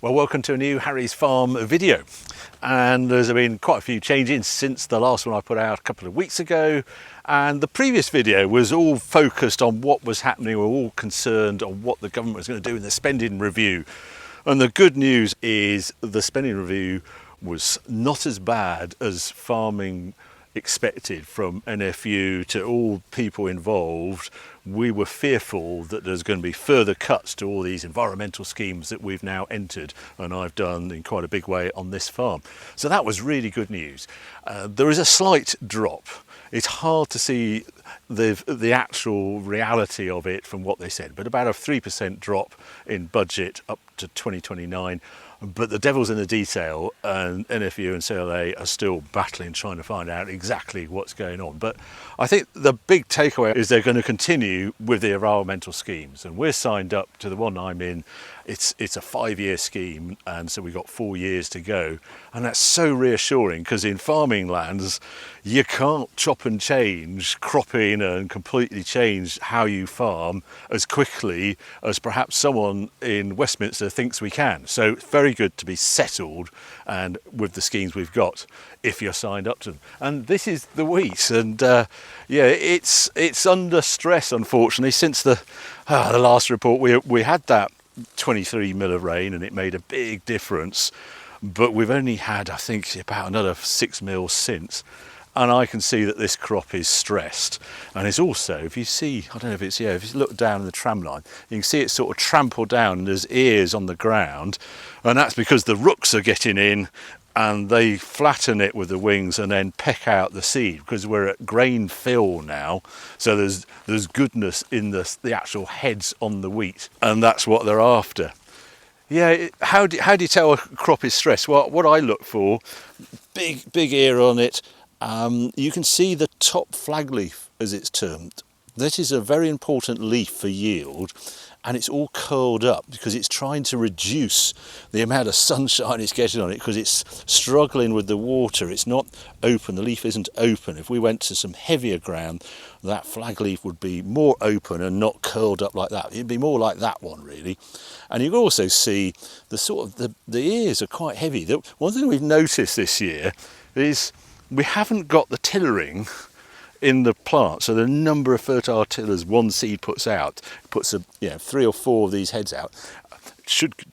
Well, welcome to a new Harry's Farm video, and there's been quite a few changes since the last one I put out a couple of weeks ago, and the previous video was all focused on what was happening. We're all concerned on what the government was going to do in the spending review, and the good news is the spending review was not as bad as farming expected from NFU to all people involved. We were fearful that there's going to be further cuts to all these environmental schemes that we've now entered, and I've done in quite a big way on this farm. So that was really good news. There is a slight drop. It's hard to see the actual reality of it from what they said, but about a 3% drop in budget up to 2029. But the devil's in the detail, and NFU and CLA are still battling, trying to find out exactly what's going on. But I think the big takeaway is they're going to continue with the environmental schemes, and we're signed up to the one I'm in. It's a 5-year scheme, and so we've got 4 years to go, and that's so reassuring, because in farming lands you can't chop and change cropping and completely change how you farm as quickly as perhaps someone in Westminster thinks we can. So it's very good to be settled and with the schemes we've got if you're signed up to them. And this is the wheat, and yeah, it's under stress, unfortunately. Since the last report, we had that 23 mil of rain, and it made a big difference, but we've only had, I think, about another 6 mil since, and I can see that this crop is stressed. And it's also, if you see, I don't know if it's, if you look down the tram line, you can see it's sort of trampled down, and there's ears on the ground, and that's because the rooks are getting in and they flatten it with the wings and then peck out the seed, because we're at grain fill now, so there's goodness in the actual heads on the wheat, and that's what they're after. Yeah, how do you tell a crop is stressed? Well, what I look for, big ear on it. You can see the top flag leaf, as it's termed. This is a very important leaf for yield, and it's all curled up because it's trying to reduce the amount of sunshine it's getting on it, because it's struggling with the water. It's not open, the leaf isn't open. If we went to some heavier ground, that flag leaf would be more open and not curled up like that. It'd be more like that one, really. And you can also see the sort of the ears are quite heavy. One thing we've noticed this year is we haven't got the tillering in the plant, so the number of fertile tillers one seed puts 3 or 4 of these heads out.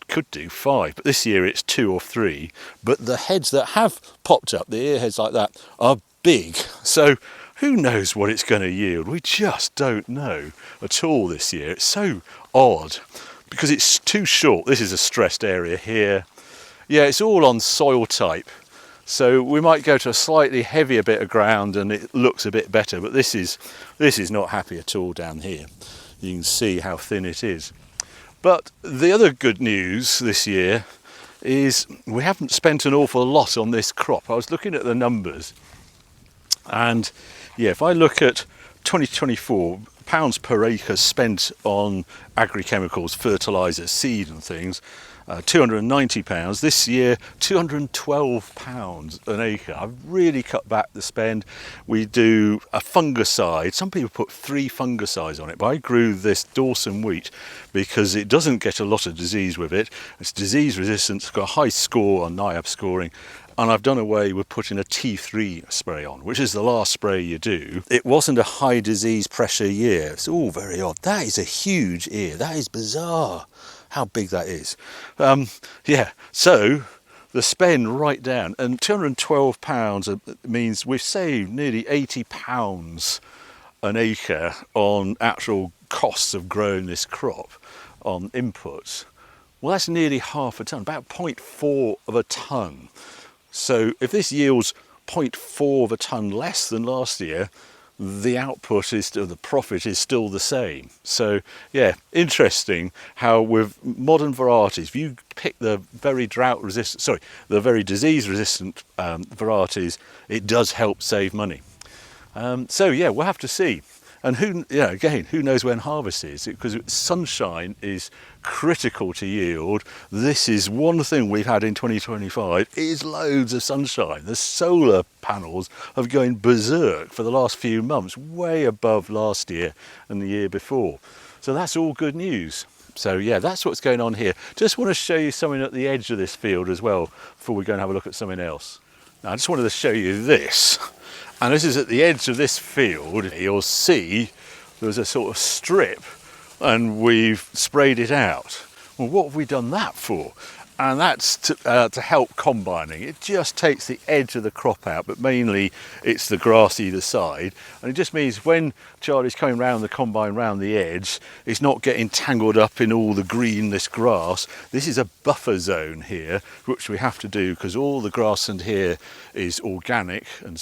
Could do 5, but this year it's 2 or 3. But the heads that have popped up, the ear heads like that, are big. So who knows what it's going to yield? We just don't know at all this year. It's so odd because it's too short. This is a stressed area here. Yeah, it's all on soil type. So we might go to a slightly heavier bit of ground and it looks a bit better, but this is not happy at all down here. You can see how thin it is. But the other good news this year is we haven't spent an awful lot on this crop. I was looking at the numbers, and yeah, if I look at 2024, pounds per acre spent on agri-chemicals, fertilisers, seed and things, £290. This year, £212 an acre. I've really cut back the spend. We do a fungicide. Some people put 3 fungicides on it, but I grew this Dawson wheat because it doesn't get a lot of disease with it. It's disease resistant, it's got a high score on NIAB scoring. And I've done away with putting a T3 spray on, which is the last spray you do. It wasn't a high disease pressure year. It's all very odd. That is a huge ear. That is bizarre how big that is. Yeah, so the spend right down, and £212 means we've saved nearly £80 an acre on actual costs of growing this crop on inputs. Well, that's nearly half a tonne, about 0.4 of a tonne. So if this yields 0.4 of a tonne less than last year, the output is still, the profit is still the same. So yeah, interesting how with modern varieties, if you pick the very the very disease resistant varieties, it does help save money. So yeah, we'll have to see. And who knows when harvest is, because sunshine is critical to yield. This is one thing we've had in 2025 is loads of sunshine. The solar panels have going berserk for the last few months, way above last year and the year before. So that's all good news. So yeah, that's what's going on here. Just want to show you something at the edge of this field as well before we go and have a look at something else. Now I just wanted to show you this, and this is at the edge of this field. You'll see there's a sort of strip and we've sprayed it out. Well, what have we done that for? And that's to help combining. It just takes the edge of the crop out, but mainly it's the grass either side. And it just means when Charlie's coming round the combine round the edge, it's not getting tangled up in all the green, this grass. This is a buffer zone here, which we have to do because all the grassland here is organic and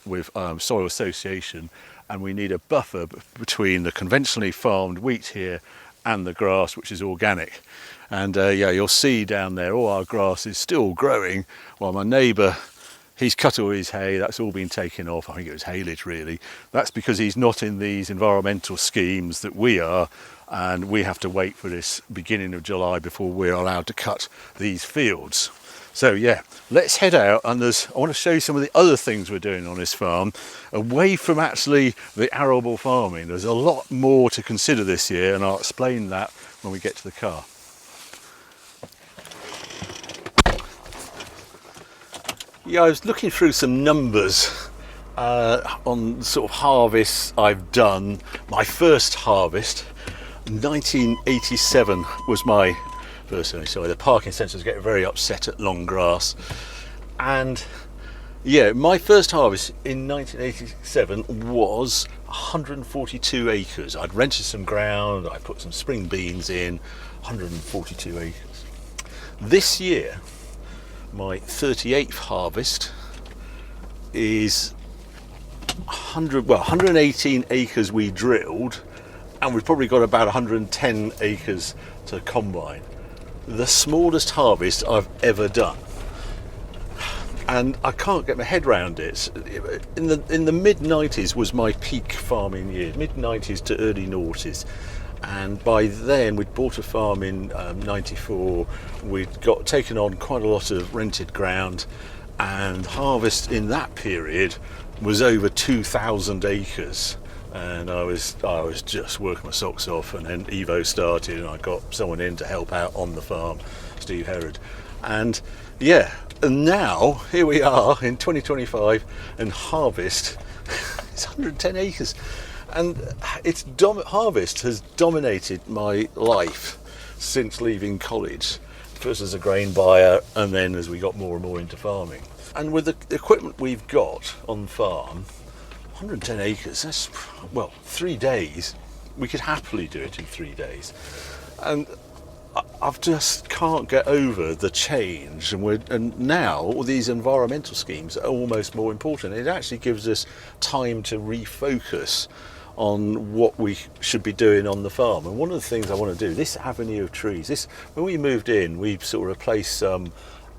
with soil association. And we need a buffer between the conventionally farmed wheat here and the grass, which is organic. And yeah, you'll see down there all our grass is still growing, while my neighbour, he's cut all his hay. That's all been taken off. I think it was haylage really. That's because he's not in these environmental schemes that we are, and we have to wait for this beginning of July before we're allowed to cut these fields. So yeah, let's head out, and I want to show you some of the other things we're doing on this farm away from actually the arable farming. There's a lot more to consider this year, and I'll explain that when we get to the car. Yeah, I was looking through some numbers on sort of harvests I've done. My first harvest, 1987 was my first one. Sorry, the parking sensors get very upset at long grass. And yeah, my first harvest in 1987 was 142 acres. I'd rented some ground, I put some spring beans in, 142 acres. This year, my 38th harvest is 118 acres we drilled, and we've probably got about 110 acres to combine. The smallest harvest I've ever done, and I can't get my head around it. In the mid-90s was my peak farming years, mid-90s to early noughties. And by then we'd bought a farm in 94, we'd got taken on quite a lot of rented ground, and harvest in that period was over 2,000 acres. And I was just working my socks off, and then Evo started and I got someone in to help out on the farm, Steve Herod. And yeah, and now here we are in 2025 and harvest is 110 acres. And harvest has dominated my life since leaving college, first as a grain buyer and then as we got more and more into farming. And with the equipment we've got on the farm, 110 acres, that's, well, 3 days. We could happily do it in 3 days. And I just can't get over the change, and now all these environmental schemes are almost more important. It actually gives us time to refocus on what we should be doing on the farm. And one of the things I want to do, this avenue of trees, when we moved in, we sort of replaced some,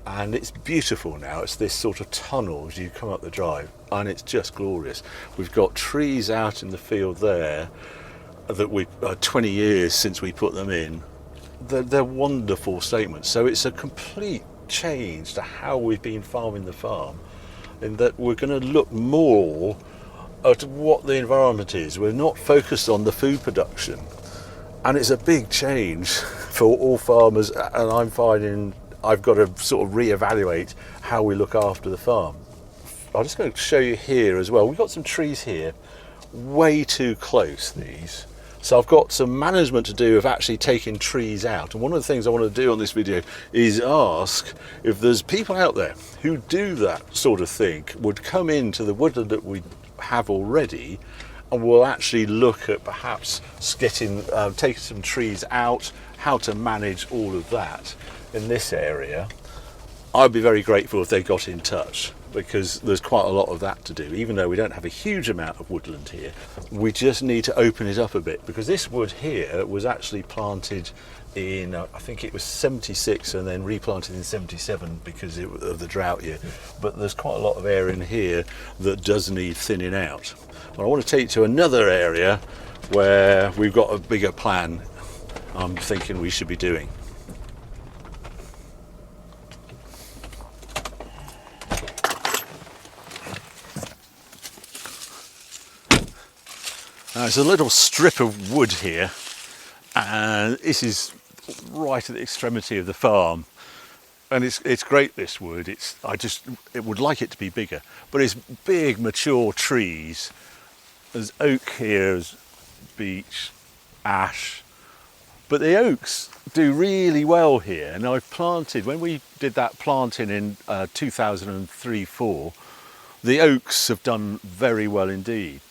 and it's beautiful now. It's this sort of tunnel as you come up the drive, and it's just glorious. We've got trees out in the field there that we 20 years since we put them in. They're wonderful statements. So it's a complete change to how we've been farming the farm, in that we're going to look more at what the environment is. We're not focused on the food production, and it's a big change for all farmers, and I'm finding I've got to sort of re-evaluate how we look after the farm. I'm just going to show you here as well. We've got some trees here, way too close, these. So I've got some management to do of actually taking trees out. And one of the things I want to do on this video is ask if there's people out there who do that sort of thing, would come into the woodland that we have already, and we'll actually look at perhaps taking some trees out, how to manage all of that in this area. I'd be very grateful if they got in touch, because there's quite a lot of that to do. Even though we don't have a huge amount of woodland here, we just need to open it up a bit, because this wood here was actually planted in I think it was 76 and then replanted in 77 because of the drought year. But there's quite a lot of area in here that does need thinning out. But I want to take you to another area where we've got a bigger plan I'm thinking we should be doing. Now, there's a little strip of wood here, and this is right at the extremity of the farm. And it's great, this wood. It would like it to be bigger, but it's big mature trees. There's oak here, there's beech, ash, but the oaks do really well here. And I've planted, when we did that planting in 2003-4, the oaks have done very well indeed.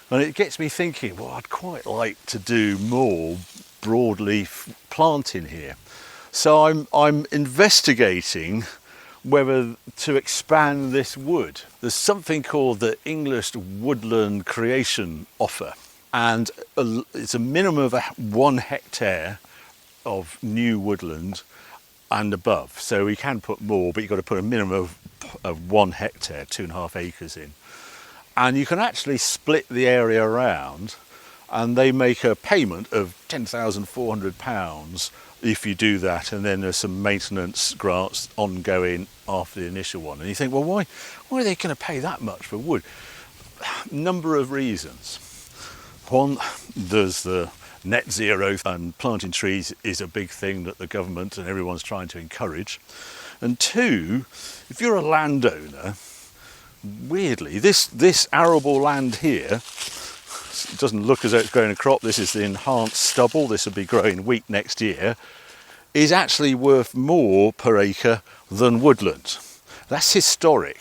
And it gets me thinking, well, I'd quite like to do more broadleaf planting here. So I'm investigating whether to expand this wood. There's something called the English Woodland Creation Offer, and it's a minimum of 1 hectare of new woodland and above. So we can put more, but you've got to put a minimum of 1 hectare, 2.5 acres in. And you can actually split the area around, and they make a payment of £10,400 if you do that, and then there's some maintenance grants ongoing after the initial one. And you think, well, why are they going to pay that much for wood? Number of reasons. One, there's the net zero, and planting trees is a big thing that the government and everyone's trying to encourage. And two, if you're a landowner, weirdly, this arable land here, it doesn't look as though it's growing a crop. This is the enhanced stubble. This will be growing wheat next year. Is actually worth more per acre than woodland. That's historic,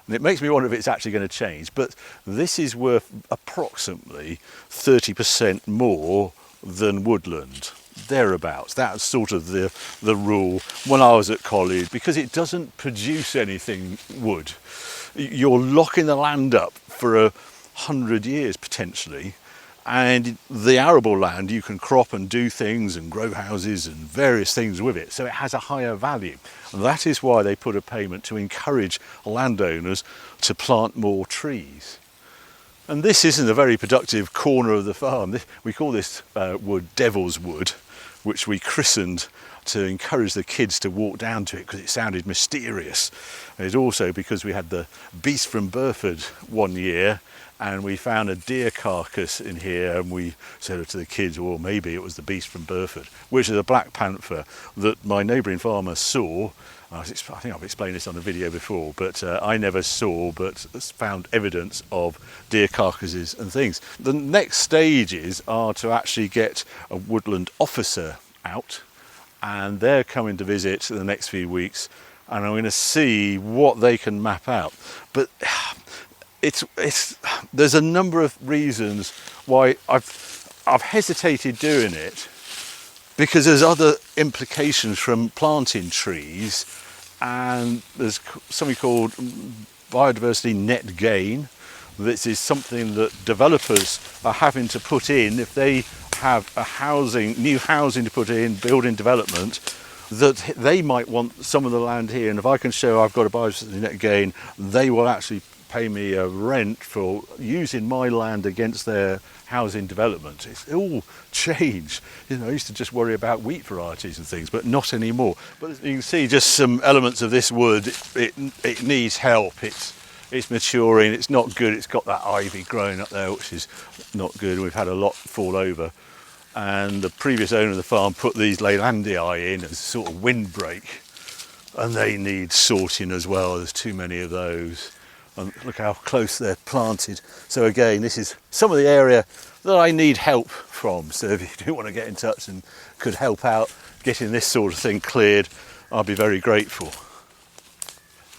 and it makes me wonder if it's actually going to change. But this is worth approximately 30% more than woodland, thereabouts. That's sort of the rule when I was at college, because it doesn't produce anything wood. You're locking the land up for 100 years potentially, and the arable land you can crop and do things and grow houses and various things with it, so it has a higher value. And that is why they put a payment to encourage landowners to plant more trees. And this isn't a very productive corner of the farm. We call this wood Devil's Wood, which we christened to encourage the kids to walk down to it because it sounded mysterious. And it's also because we had the beast from Burford one year, and we found a deer carcass in here, and we said to the kids, well, maybe it was the beast from Burford, which is a black panther that my neighbouring farmer saw. I think I've explained this on a video before, but I never saw, but found evidence of deer carcasses and things. The next stages are to actually get a woodland officer out, and they're coming to visit in the next few weeks, and I'm going to see what they can map out. But there's a number of reasons why I've hesitated doing it, because there's other implications from planting trees, and there's something called biodiversity net gain. This is something that developers are having to put in if they have new housing to put in, building development, that they might want some of the land here, and if I can show I've got a biodiversity net gain, they will actually pay me a rent for using my land against their housing development. It's all changed. I used to just worry about wheat varieties and things, but not anymore. But you can see just some elements of this wood. It needs help. It's maturing. It's not good. It's got that ivy growing up there, which is not good. We've had a lot fall over, and the previous owner of the farm put these Leylandii in as a sort of windbreak, and they need sorting as well. There's too many of those. And look how close they're planted. So again, this is some of the area that I need help from. So if you do want to get in touch and could help out getting this sort of thing cleared, I'll be very grateful.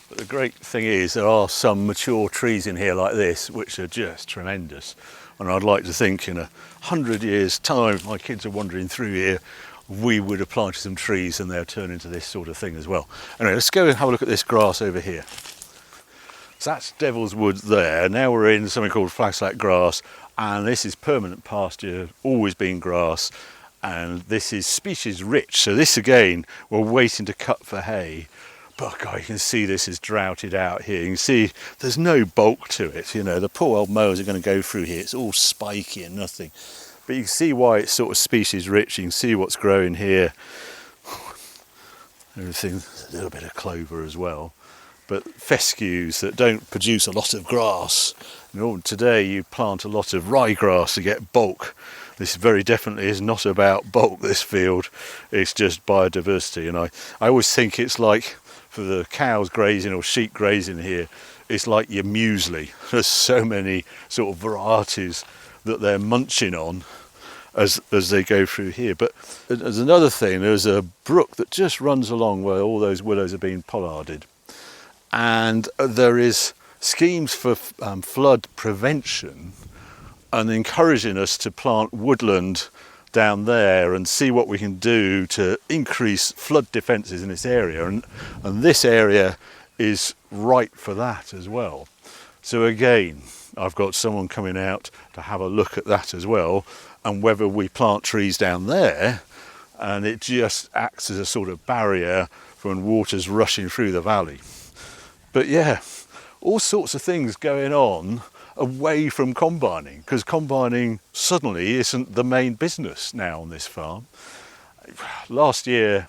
But the great thing is there are some mature trees in here like this which are just tremendous. And I'd like to think in 100 years' time, if my kids are wandering through here, we would have planted some trees and they'll turn into this sort of thing as well. Anyway, let's go and have a look at this grass over here. So that's Devil's Wood there. Now we're in something called flaxlack grass, and this is permanent pasture, always been grass, and this is species rich. So this again, we're waiting to cut for hay. But God, you can see this is droughted out here. You can see there's no bulk to it. The poor old mowers are going to go through here. It's all spiky and nothing. But you can see why it's sort of species rich. You can see what's growing here. Everything, a little bit of clover as well. But fescues that don't produce a lot of grass. Today you plant a lot of ryegrass to get bulk, This very definitely is not about bulk, this field, it's just biodiversity. And I always think it's like for the cows grazing or sheep grazing here, it's like your muesli. There's so many sort of varieties that they're munching on as they go through here. But there's another thing, there's a brook that just runs along where all those willows are being pollarded, and there is schemes for flood prevention and encouraging us to plant woodland down there and see what we can do to increase flood defences in this area, and this area is right for that as well. So again, I've got someone coming out to have a look at that as well, and whether we plant trees down there and it just acts as a sort of barrier for when water's rushing through the valley. But yeah, all sorts of things going on away from combining, because combining suddenly isn't the main business now on this farm. Last year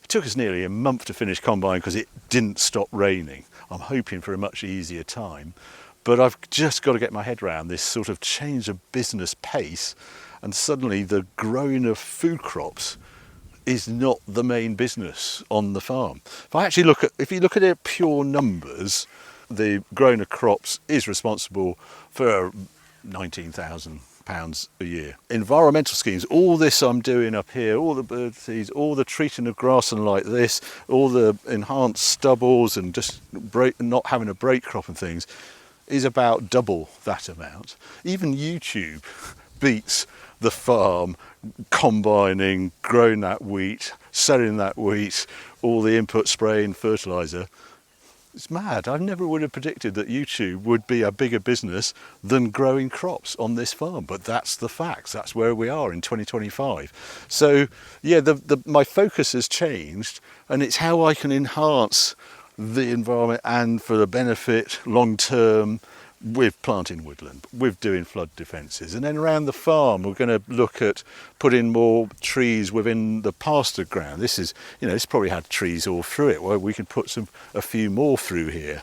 it took us nearly a month to finish combining because it didn't stop raining. I'm hoping for a much easier time, but I've just got to get my head around this sort of change of business pace, and suddenly the growing of food crops is not the main business on the farm. If you look at it pure numbers, the growing of crops is responsible for £19,000 a year. Environmental schemes, all this I'm doing up here, all the bird seeds, all the treating of grassland like this, all the enhanced stubbles and just not having a break crop and things, is about double that amount. Even YouTube beats the farm combining, growing that wheat, selling that wheat, all the input, spraying, fertiliser. It's mad. I never would have predicted that YouTube would be a bigger business than growing crops on this farm, but that's the facts. That's where we are in 2025. So yeah, my focus has changed, and it's how I can enhance the environment and for the benefit long term with planting woodland, with doing flood defences. And then around the farm we're going to look at putting more trees within the pasture ground. This is, this probably had trees all through it. Well, we could put a few more through here.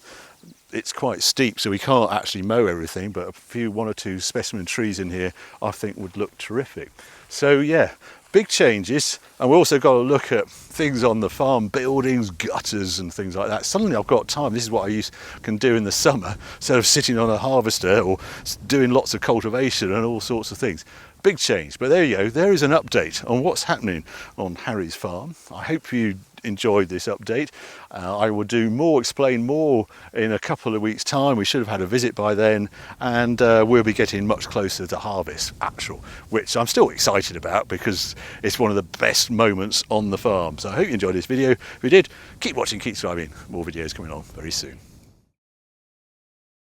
It's quite steep, so we can't actually mow everything, but one or two specimen trees in here I think would look terrific. So yeah, big changes. And we've also got to look at things on the farm, buildings, gutters and things like that. Suddenly I've got time. This is what I can do in the summer instead of sitting on a harvester or doing lots of cultivation and all sorts of things. Big change. But there you go, there is an update on what's happening on Harry's farm. I hope you enjoyed this update. I will explain more in a couple of weeks' time. We should have had a visit by then, and we'll be getting much closer to harvest, which I'm still excited about because it's one of the best moments on the farm. So I hope you enjoyed this video. If you did, keep watching, keep subscribing. More videos coming on very soon.